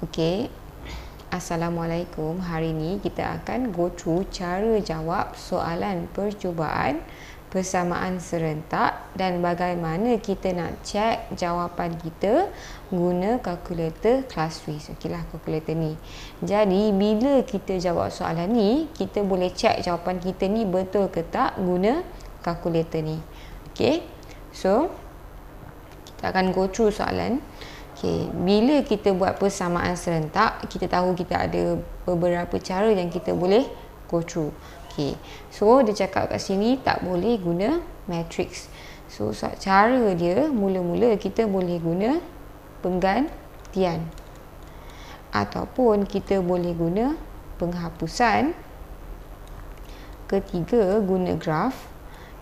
Okey. Assalamualaikum. Hari ini kita akan go through cara jawab soalan percubaan persamaan serentak dan bagaimana kita nak check jawapan kita guna kalkulator Classwiz. Okeylah, kalkulator ni. Jadi bila kita jawab soalan ni, kita boleh check jawapan kita ni betul ke tak guna kalkulator ni. Okey. So kita akan go through soalan. Okay. Bila kita buat persamaan serentak, kita tahu kita ada beberapa cara yang kita boleh go through. Okay. So, dia cakap kat sini tak boleh guna matrix. So, cara dia, mula-mula kita boleh guna penggantian. Ataupun kita boleh guna penghapusan. Ketiga, guna graf.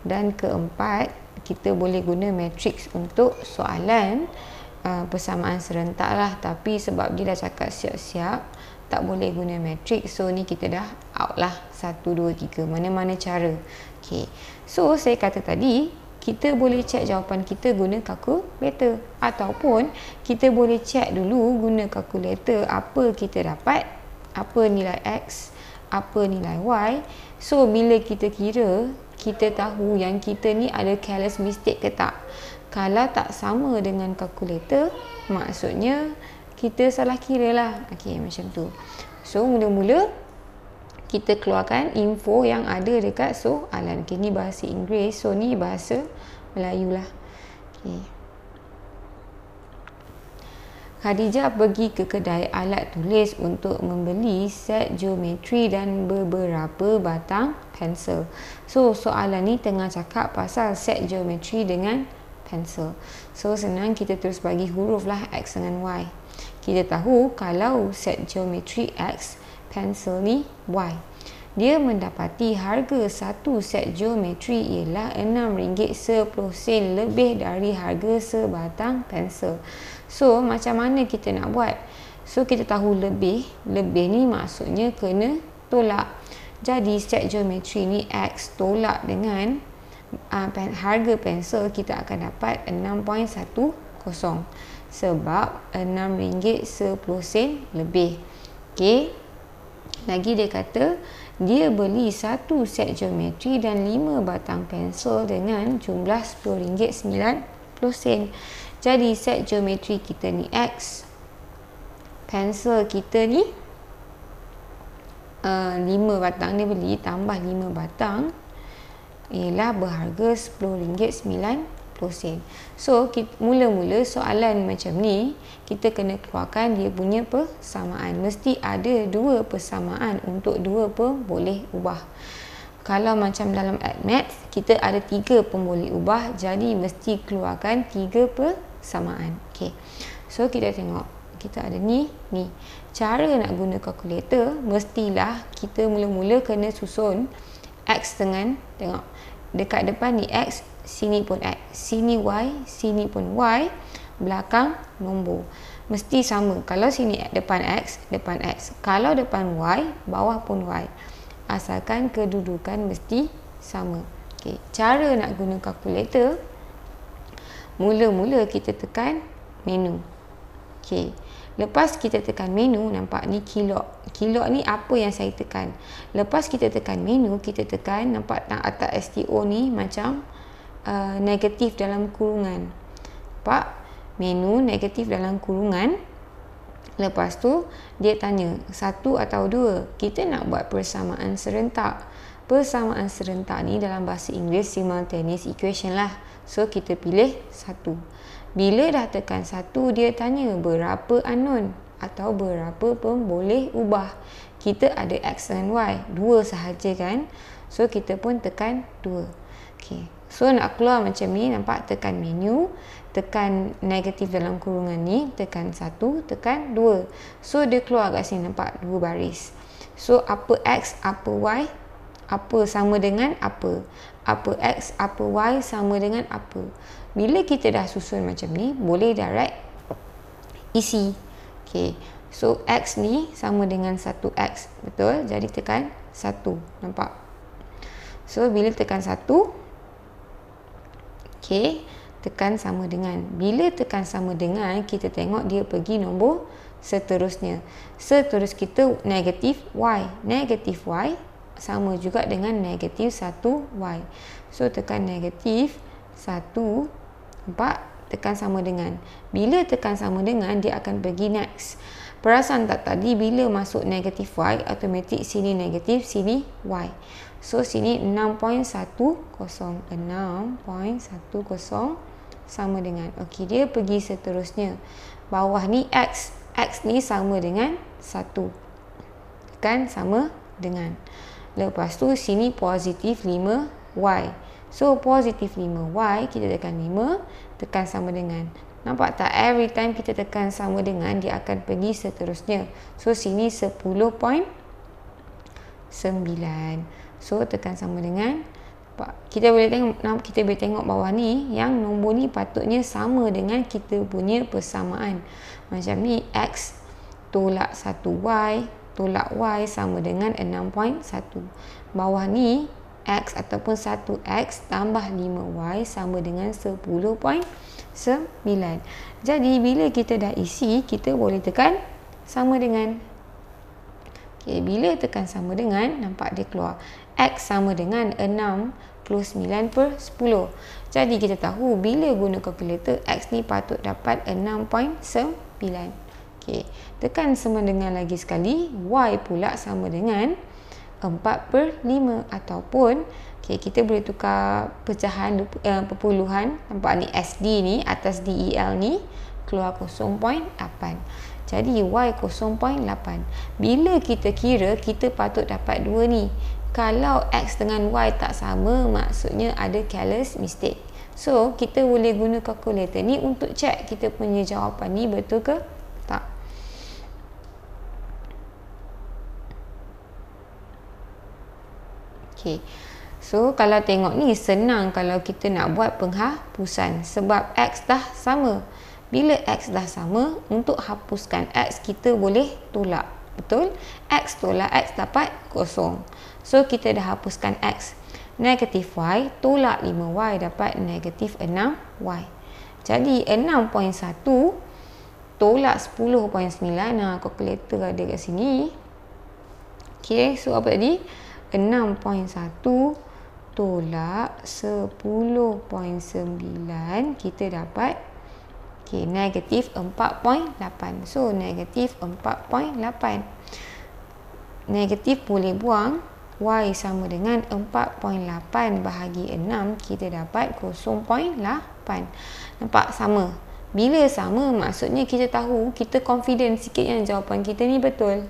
Dan keempat, kita boleh guna matrix untuk soalan persamaan serentak lah. Tapi sebab dia dah cakap siap-siap tak boleh guna matrix, so ni kita dah out lah. 1, 2, 3 mana-mana cara. Okay. So saya kata tadi kita boleh check jawapan kita guna kalkulator, ataupun kita boleh check dulu guna kalkulator apa kita dapat, apa nilai x, apa nilai y. So bila kita kira, kita tahu yang kita ni ada careless mistake ke tak. Kalau tak sama dengan kalkulator, maksudnya kita salah kira lah. Okey, macam tu. So, mula-mula kita keluarkan info yang ada dekat soalan. Okay, ni bahasa Inggeris. So, ni bahasa Melayu lah. Okay. Khadijah pergi ke kedai alat tulis untuk membeli set geometri dan beberapa batang pensel. So, soalan ni tengah cakap pasal set geometri dengan pensel. So, senang kita terus bagi huruf lah X dengan Y. Kita tahu kalau set geometri X, pensel ni Y. Dia mendapati harga satu set geometri ialah RM6.10 lebih dari harga sebatang pensel. So, macam mana kita nak buat? So, kita tahu lebih. Lebih ni maksudnya kena tolak. Jadi, set geometri ni X tolak dengan harga pensel, kita akan dapat 6.10 sebab RM6.10 lebih. Okey. Lagi dia kata dia beli satu set geometri dan 5 batang pensel dengan jumlah RM10.90. Jadi set geometri kita ni X, pensel kita ni 5 batang dia beli, tambah 5 batang ialah berharga RM10.90. So, mula-mula soalan macam ni, kita kena keluarkan dia punya persamaan. Mesti ada dua persamaan untuk dua pemboleh ubah. Kalau macam dalam maths, kita ada 3 pemboleh ubah, jadi mesti keluarkan 3 persamaan. Okay. So, kita tengok. Kita ada ni. Cara nak guna kalkulator, mestilah kita mula-mula kena susun X dengan, tengok, dekat depan ni X, sini pun X, sini Y, sini pun Y, belakang nombor. Mesti sama. Kalau sini depan X, depan X. Kalau depan Y, bawah pun Y. Asalkan kedudukan mesti sama. Okay. Cara nak guna kalkulator, mula-mula kita tekan menu. Okay. Lepas kita tekan menu, nampak ni kilok. Kilok ni apa yang saya tekan. Lepas kita tekan menu, kita tekan, nampak tak atas STO ni macam negatif dalam kurungan. Nampak? Menu negatif dalam kurungan. Lepas tu, dia tanya, 1 atau 2. Kita nak buat persamaan serentak. Persamaan serentak ni dalam bahasa Inggeris simultaneous equation lah. So, kita pilih 1. Bila dah tekan 1, dia tanya berapa unknown atau berapa pemboleh ubah. Kita ada X dan Y, 2 sahaja kan. So, kita pun tekan 2. Okay. So, nak keluar macam ni, nampak, tekan menu, tekan negatif dalam kurungan ni, tekan 1, tekan 2. So, dia keluar kat sini, nampak, 2 baris. So, apa X, apa Y, apa sama dengan apa. Apa X, apa Y sama dengan apa. Bila kita dah susun macam ni, boleh direct isi. Okay. So, X ni sama dengan 1X. Betul? Jadi, tekan 1. Nampak? So, bila tekan 1, okay, tekan sama dengan. Bila tekan sama dengan, kita tengok dia pergi nombor seterusnya. Seterus kita negatif Y. Negatif Y sama juga dengan negatif 1Y. So tekan negatif 1, nampak? Tekan sama dengan. Bila tekan sama dengan, dia akan pergi next. Perasan tak tadi bila masuk negatif Y, automatik sini negatif, sini Y. So sini 6.10. 6.10 sama dengan. Okey, dia pergi seterusnya. Bawah ni X. X ni sama dengan 1. Tekan sama dengan. Lepas tu sini positif 5Y. So positif 5Y, kita tekan 5, tekan sama dengan. Nampak tak? Every time kita tekan sama dengan, dia akan pergi seterusnya. So sini 10.9. So tekan sama dengan. Kita boleh tengok bawah ni, yang nombor ni patutnya sama dengan kita punya persamaan. Macam ni, X tolak 1Y tolak Y sama dengan 6.1. Bawah ni X ataupun 1X tambah 5Y sama dengan 10.9. Jadi bila kita dah isi, kita boleh tekan sama dengan. Okay, bila tekan sama dengan, nampak dia keluar. X sama dengan 69/10. Jadi kita tahu bila guna kalkulator, X ni patut dapat 6.9. Okay, tekan sama dengan lagi sekali. Y pula sama dengan 4/5 ataupun kita boleh tukar pecahan perpuluhan. Nampak ni SD ni atas DEL ni keluar 0.8. Jadi Y 0.8. Bila kita kira, kita patut dapat 2 ni. Kalau X dengan Y tak sama, maksudnya ada careless mistake. So kita boleh guna kalkulator ni untuk check kita punya jawapan ni betul ke tak. Okay. So kalau tengok ni senang kalau kita nak buat penghapusan sebab X dah sama. Bila X dah sama, untuk hapuskan X kita boleh tolak. Betul? X tolak X dapat 0. So kita dah hapuskan X. Negatif Y tolak 5Y dapat negatif 6Y. Jadi 6.1 tolak 10.9. Kalkulator ada kat sini. Okay, so apa tadi? 6.1 tolak 10.9, kita dapat negatif 4.8. So negatif 4.8. Negatif boleh buang. Y sama dengan 4.8 bahagi 6, kita dapat 0.8. Nampak sama? Bila sama, maksudnya kita tahu, kita confident sikit yang jawapan kita ni betul.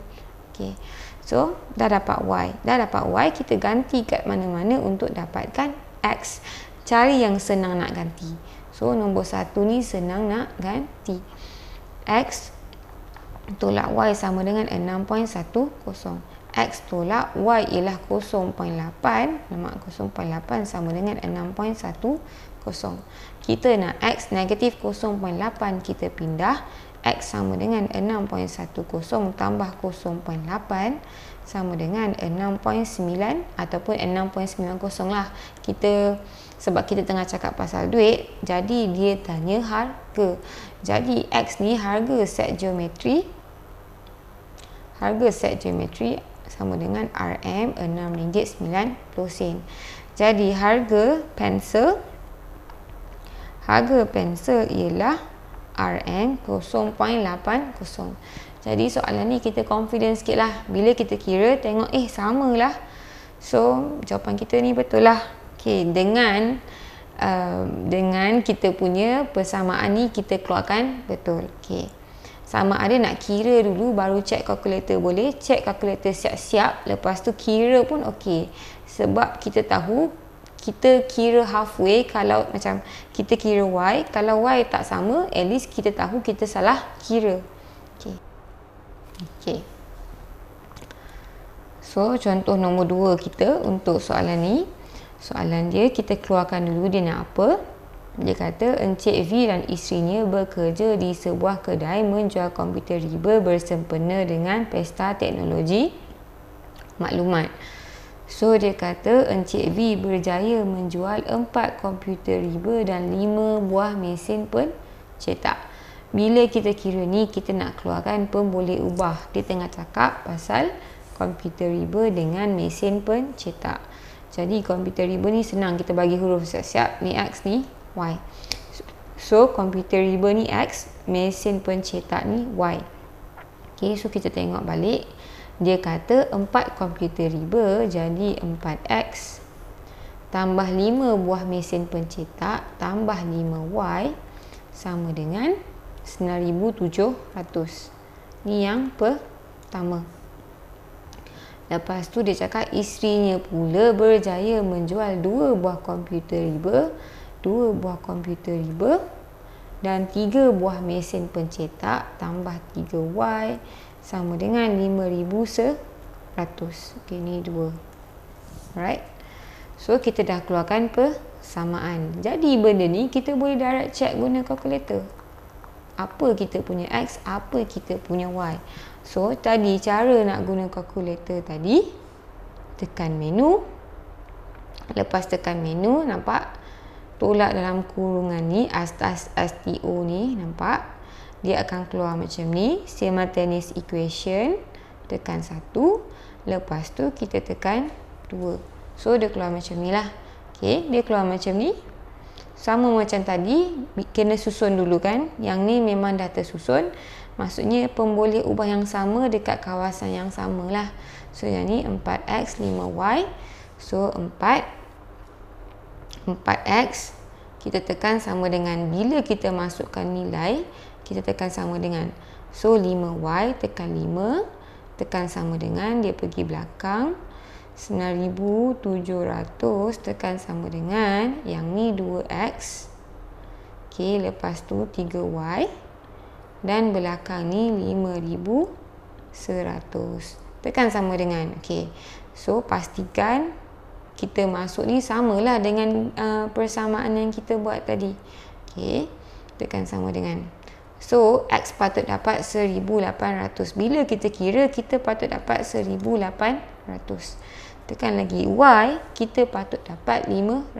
Okay. So, dah dapat Y. Dah dapat Y, kita ganti kat mana-mana untuk dapatkan X. Cari yang senang nak ganti. So, nombor 1 ni senang nak ganti. X tolak Y sama dengan 6.10. X tolak Y ialah 0.8. Nampak 0.8 sama dengan 6.10. Kita nak X negatif 0.8. Kita pindah. X sama dengan 6.10 tambah 0.8 sama dengan 6.9 ataupun 6.90 lah. Sebab kita tengah cakap pasal duit, jadi dia tanya harga. Jadi X ni harga set geometri. Harga set geometri sama dengan RM RM6.90. Jadi harga pensel ialah RM 0.80. Jadi soalan ni kita confident sikit lah. Bila kita kira, tengok sama lah. So jawapan kita ni betul lah. Okay, dengan kita punya persamaan ni kita keluarkan betul. Okay. Sama ada nak kira dulu baru check kalkulator, boleh check kalkulator siap-siap, lepas tu kira pun okey. Sebab kita tahu kita kira halfway. Kalau macam kita kira Y, kalau Y tak sama, at least kita tahu kita salah kira. Okay. So contoh nombor 2 kita untuk soalan ni. Soalan dia, kita keluarkan dulu dia nak apa. Dia kata Encik V dan isterinya bekerja di sebuah kedai menjual komputer riba bersempena dengan pesta teknologi maklumat. So dia kata Encik V berjaya menjual 4 komputer riba dan 5 buah mesin pencetak. bila kita kira ni, kita nak keluarkan pemboleh ubah. Dia tengah cakap pasal komputer riba dengan mesin pencetak. Jadi komputer riba ni senang, kita bagi huruf siap-siap. Ni X, ni Y. So komputer riba ni X, mesin pencetak ni Y. Okay, so kita tengok balik. Dia kata 4 komputer riba, jadi 4X tambah 5 buah mesin pencetak tambah 5Y sama dengan 9,700. Ni yang pertama. Lepas tu dia cakap isterinya pula berjaya menjual 2 buah komputer riba, 2 buah komputer riba dan 3 buah mesin pencetak tambah 3Y sama dengan 5,100. Okey, ni 2. Alright. So kita dah keluarkan persamaan. Jadi benda ni kita boleh direct check guna kalkulator. Apa kita punya X, apa kita punya Y. So tadi cara nak guna kalkulator tadi, tekan menu. Lepas tekan menu, nampak tolak dalam kurungan ni, atas STO ni, nampak dia akan keluar macam ni, simultaneous equation. Tekan 1, lepas tu kita tekan 2. So dia keluar macam ni lah. Okay, dia keluar macam ni. Sama macam tadi, kena susun dulu kan. Yang ni memang dah tersusun. Maksudnya pemboleh ubah yang sama dekat kawasan yang sama lah. So yang ni 4X 5Y. So 4X kita tekan sama dengan, bila kita masukkan nilai, kita tekan sama dengan. So 5Y tekan 5, tekan sama dengan, dia pergi belakang. 9,700 tekan sama dengan, yang ni 2X. Okay, lepas tu 3Y. Dan belakang ni 5,100. Tekan sama dengan. Okay, so pastikan kita masuk ni samalah dengan persamaan yang kita buat tadi. Okay, tekan sama dengan. So X patut dapat 1,800. Bila kita kira, kita patut dapat 1,800. Tekan lagi Y, kita patut dapat 500.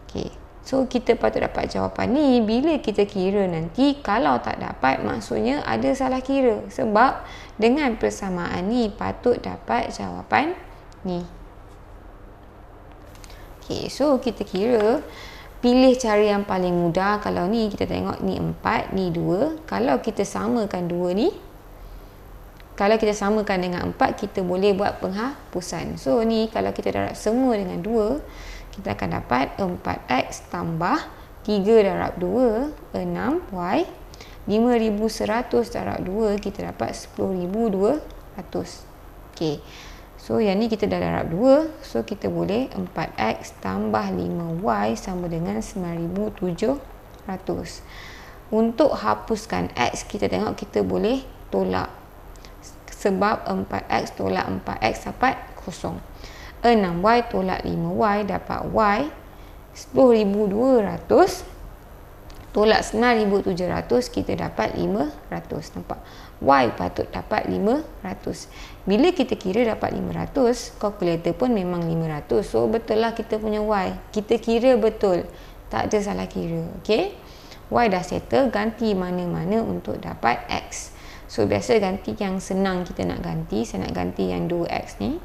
Okay, so kita patut dapat jawapan ni. Bila kita kira nanti, kalau tak dapat, maksudnya ada salah kira. Sebab dengan persamaan ni patut dapat jawapan ni. Okay, so kita kira, pilih cara yang paling mudah. Kalau ni kita tengok ni 4, ni 2. Kalau kita samakan 2 ni, kalau kita samakan dengan 4, kita boleh buat penghapusan. So ni kalau kita darab semua dengan 2, kita akan dapat 4X tambah 3 darab 2, 6Y. 5,100 darab 2, kita dapat 10,200. Okay, so yang ni kita dah darab 2. So kita boleh 4X tambah 5Y sama dengan 9,700. Untuk hapuskan X, kita tengok kita boleh tolak. Sebab 4X tolak 4X dapat 0. 6Y tolak 5Y dapat Y. 10,200 tolak 9,700, kita dapat 500. Nampak? Y patut dapat 500. Bila kita kira dapat 500, kalkulator pun memang 500. So betul lah kita punya Y. Kita kira betul. Tak ada salah kira. Okay? Y dah settle, ganti mana-mana untuk dapat X. So biasa ganti yang senang kita nak ganti. Saya nak ganti yang 2X ni.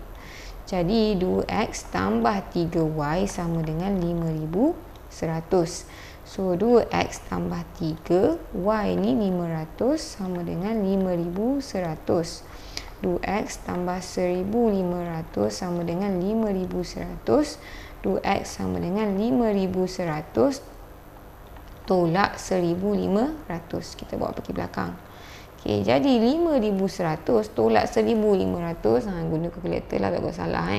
Jadi 2X tambah 3Y sama dengan 5,100. So 2X tambah 3, Y ni 500 sama dengan 5,100. 2X tambah 1,500 sama dengan 5,100. 2X sama dengan 5,100 tolak 1,500. Kita bawa pergi belakang. Okay, jadi 5,100 tolak 1,500. Guna kalkulator lah, tak buat salah.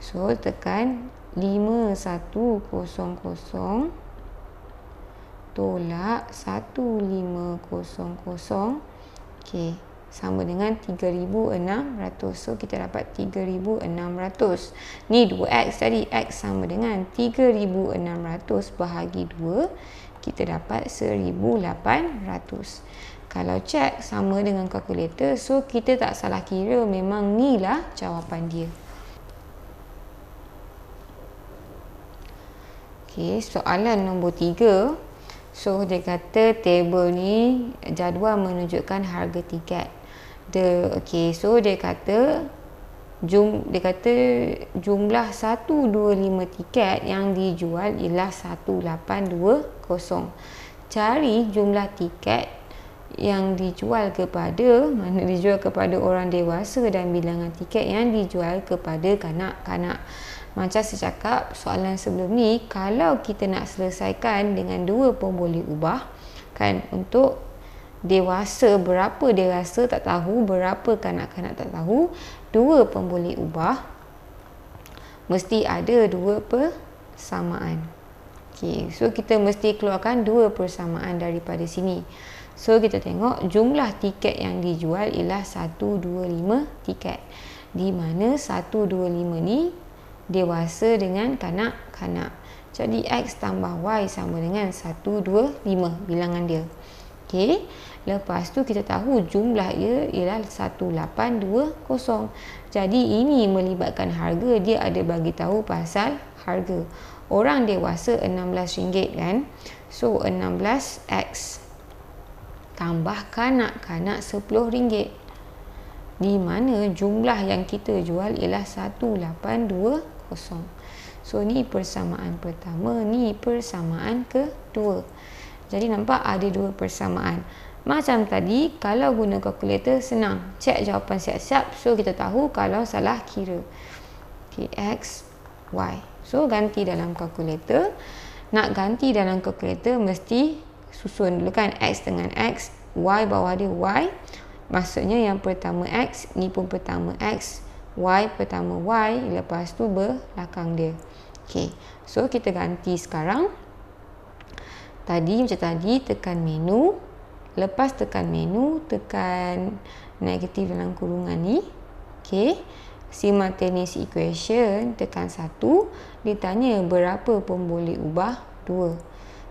So tekan 5,100 tolak 1,500. Okay, sama dengan 3,600. So kita dapat 3,600. Ni 2X, jadi X sama dengan 3,600 bahagi 2. Kita dapat 1,800. Kalau cek sama dengan kalkulator, so kita tak salah kira, memang ni lah jawapan dia. Okay, soalan nombor 3. So dia kata table ni jadual menunjukkan harga tiket. Okay, so dia kata jumlah 125 tiket yang dijual ialah 1820. Cari jumlah tiket yang dijual kepada orang dewasa dan bilangan tiket yang dijual kepada kanak-kanak. Macam saya cakap soalan sebelum ni, kalau kita nak selesaikan dengan dua pun boleh ubah kan. Untuk dewasa berapa dewasa tak tahu, berapa kanak-kanak tak tahu, dua pun boleh ubah, mesti ada dua persamaan. Okay, so kita mesti keluarkan dua persamaan daripada sini. So kita tengok jumlah tiket yang dijual ialah 125 tiket, di mana 125 ni dewasa dengan kanak-kanak. Jadi X tambah Y sama dengan 125 bilangan dia. Okey, lepas tu kita tahu jumlah ia ialah 1820. Jadi ini melibatkan harga, dia ada bagi tahu pasal harga. Orang dewasa RM16 kan. So 16X tambah kanak-kanak RM10, di mana jumlah yang kita jual ialah 1820. So ni persamaan pertama, ni persamaan kedua. Jadi nampak ada dua persamaan. Macam tadi, kalau guna kalkulator senang, cek jawapan siap-siap. So kita tahu kalau salah kira. Okay, X, Y. So ganti dalam kalkulator. Nak ganti dalam kalkulator mesti susun dulu kan, X dengan X, Y bawah dia Y. Maksudnya yang pertama X, ni pun pertama X, Y pertama Y, lepas tu belakang dia. Okay, so kita ganti sekarang. Macam tadi tekan menu, lepas tekan menu, tekan negatif dalam kurungan ni. Okay, simultaneous equation, tekan 1, ditanya berapa pun boleh ubah 2.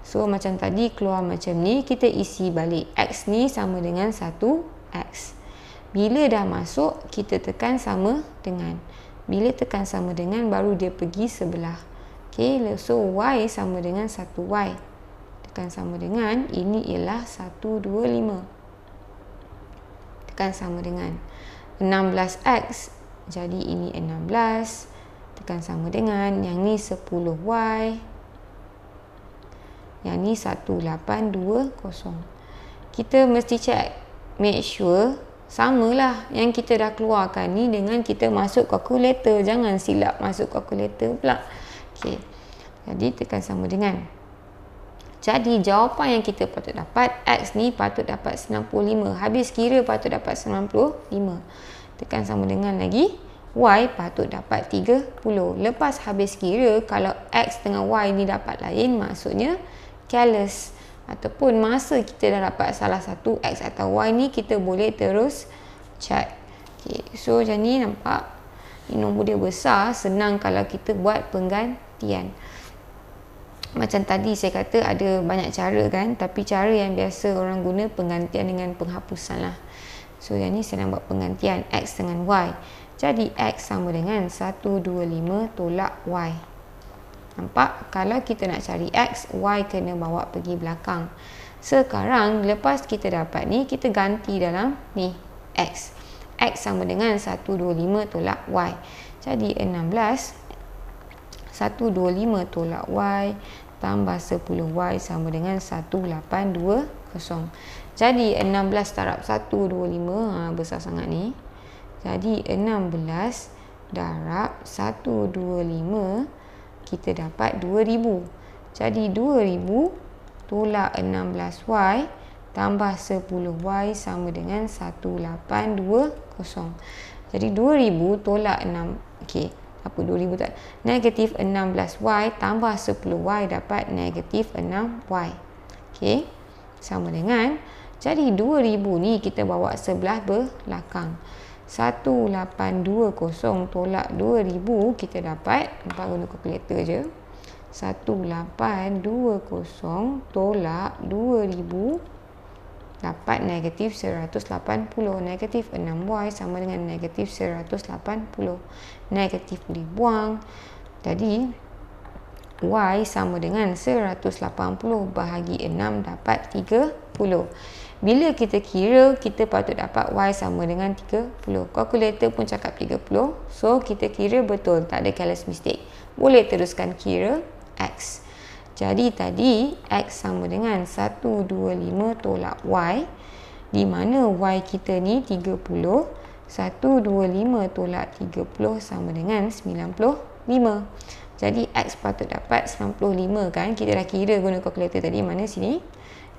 So macam tadi keluar macam ni, kita isi balik. X ni sama dengan 1X. Bila dah masuk, kita tekan sama dengan. Bila tekan sama dengan, baru dia pergi sebelah. Okay, so Y sama dengan 1Y. Tekan sama dengan, ini ialah 125. Tekan sama dengan 16X. Jadi ini 16. Tekan sama dengan, yang ni 10Y. Yang ni 1820. Kita mesti check, make sure samalah yang kita dah keluarkan ni dengan kita masuk kalkulator. Jangan silap masuk kalkulator pula. Okay, jadi tekan sama dengan. Jadi jawapan yang kita patut dapat, X ni patut dapat 95. Habis kira patut dapat 95. Tekan sama dengan lagi, Y patut dapat 30. Lepas habis kira, kalau X dengan Y ni dapat lain, maksudnya careless. Ataupun masa kita dah dapat salah satu X atau Y ni, kita boleh terus check. Okay, so macam ni nampak, ini nombor dia besar, senang kalau kita buat penggantian. Macam tadi saya kata ada banyak cara kan, tapi cara yang biasa orang guna penggantian dengan penghapusan lah. So yang ni saya nak buat penggantian X dengan Y. Jadi X sama dengan 125 tolak Y. Nampak? Kalau kita nak cari X, Y kena bawa pergi belakang. Sekarang lepas kita dapat ni, kita ganti dalam ni X. X sama dengan 125 tolak Y. Jadi 16 125 tolak Y tambah 10Y sama dengan 1820. Jadi 16 darab 125, besar sangat ni. Jadi 16 darab 125, kita dapat 2000. Jadi 2000 tolak 16Y tambah 10Y sama dengan 1820. Jadi 2000 tolak 6. Okey, apa 2000 tak? Negatif 16Y tambah 10Y dapat negatif 6Y. Okey, sama dengan, jadi 2000 ni kita bawa sebelah belakang. 1820 tolak 2000, kita dapat, nampak guna kalkulator je, 1820 tolak 2000 dapat negatif 180. Negatif 6Y sama dengan negatif 180. Negatif boleh buang. Jadi Y sama dengan 180 bahagi 6 dapat 30. Bila kita kira, kita patut dapat Y sama dengan 30. Kalkulator pun cakap 30. So, kita kira betul. Tak ada careless mistake. Boleh teruskan kira X. Jadi, tadi X sama dengan 125 tolak Y. Di mana Y kita ni 30. 125 tolak 30 sama dengan 95. Jadi X patut dapat 95 kan. Kita dah kira guna kalkulator tadi. Mana sini?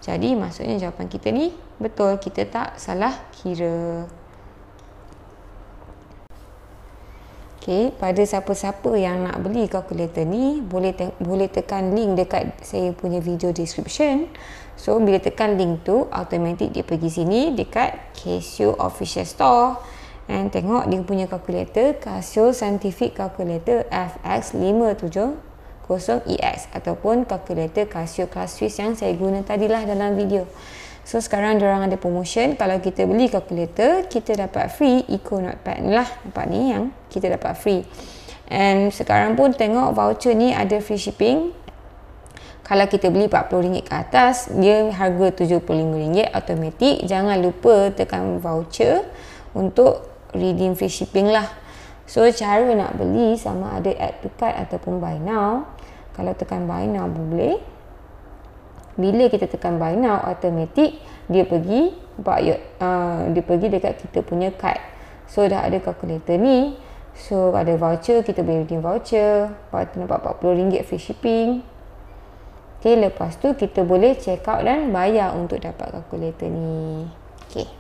Jadi maksudnya jawapan kita ni betul. Kita tak salah kira. Okay, pada siapa-siapa yang nak beli kalkulator ni, boleh tekan link dekat saya punya video description. So bila tekan link tu, automatic dia pergi sini dekat Casio Official Store. And tengok dia punya kalkulator, Casio Scientific Calculator FX570EX ataupun kalkulator Casio Class Swiss yang saya guna tadilah dalam video. So sekarang diorang ada promotion. Kalau kita beli kalkulator, kita dapat free Eco Notepad ni lah. Nampak ni yang kita dapat free. And sekarang pun tengok voucher ni ada free shipping. Kalau kita beli RM40 ke atas, dia harga RM75 automatic. Jangan lupa tekan voucher untuk redeem free shipping lah. So cara nak beli sama ada add to cart ataupun buy now. Kalau tekan buy now boleh. Bila kita tekan buy now, automatic dia pergi dia pergi dekat kita punya card. So dah ada kalkulator ni. So ada voucher, kita boleh redeem voucher. Lepas tu nampak RM40 free shipping. Okay, lepas tu kita boleh check out dan bayar untuk dapat kalkulator ni. Okay.